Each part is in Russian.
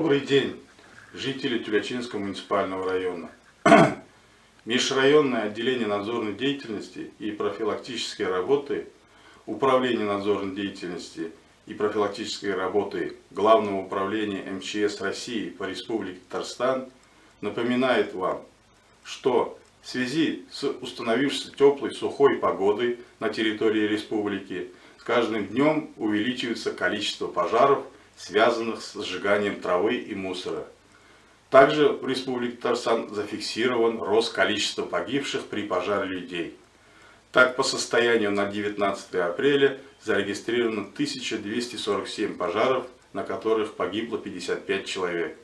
Добрый день, жители Тюлячинского муниципального района. Межрайонное отделение надзорной деятельности и профилактической работы, Управление надзорной деятельности и профилактической работы Главного управления МЧС России по Республике Татарстан напоминает вам, что в связи с установившейся теплой сухой погодой на территории республики с каждым днем увеличивается количество пожаров, связанных с сжиганием травы и мусора. Также в Республике Татарстан зафиксирован рост количества погибших при пожаре людей. Так, по состоянию на 19 апреля зарегистрировано 1247 пожаров, на которых погибло 55 человек.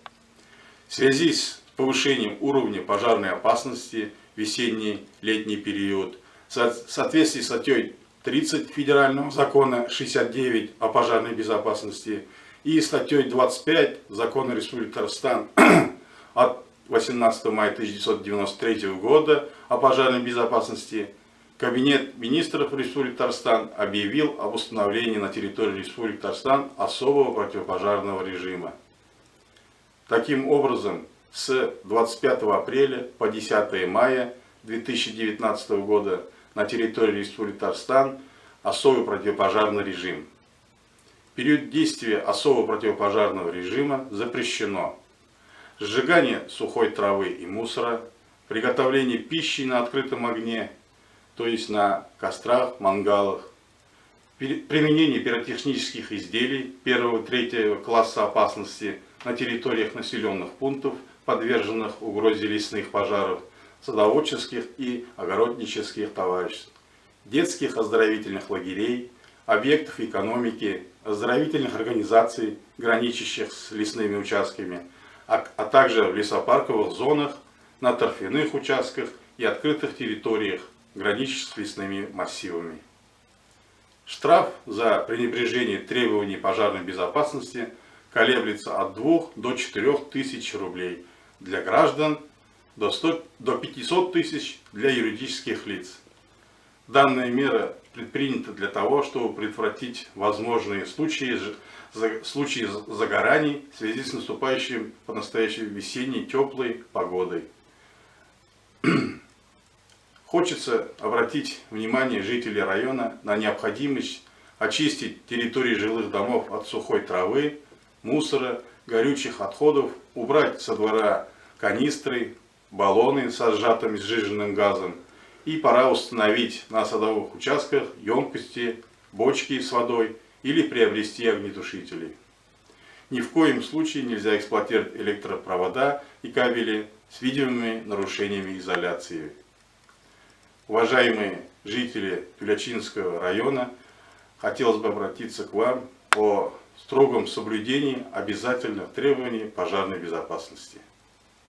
В связи с повышением уровня пожарной опасности в весенний-летний период, в соответствии с статьей 30 Федерального закона 69 о пожарной безопасности и статьей 25 Закона Республики Татарстан от 18 мая 1993 года о пожарной безопасности, Кабинет министров Республики Татарстан объявил об установлении на территории Республики Татарстан особого противопожарного режима. Таким образом, с 25 апреля по 10 мая 2019 года на территории Республики Татарстан особый противопожарный режим. В период действия особого противопожарного режима запрещено сжигание сухой травы и мусора, приготовление пищи на открытом огне, то есть на кострах, мангалах, применение пиротехнических изделий 1-3 класса опасности на территориях населенных пунктов, подверженных угрозе лесных пожаров, садоводческих и огороднических товариществ, детских оздоровительных лагерей, объектов экономики, оздоровительных организаций, граничащих с лесными участками, а также в лесопарковых зонах, на торфяных участках и открытых территориях, граничащих с лесными массивами. Штраф за пренебрежение требований пожарной безопасности колеблется от 2 до 4 тысяч рублей для граждан, до 500 тысяч для юридических лиц. Данная мера предпринята для того, чтобы предотвратить возможные случаи загораний в связи с наступающей по настоящей весенней теплой погодой. Хочется обратить внимание жителей района на необходимость очистить территории жилых домов от сухой травы, мусора, горючих отходов, убрать со двора канистры, баллоны со сжатым сжиженным газом, и пора установить на садовых участках емкости, бочки с водой или приобрести огнетушители. Ни в коем случае нельзя эксплуатировать электропровода и кабели с видимыми нарушениями изоляции. Уважаемые жители Тюлячинского района, хотелось бы обратиться к вам о строгом соблюдении обязательных требований пожарной безопасности.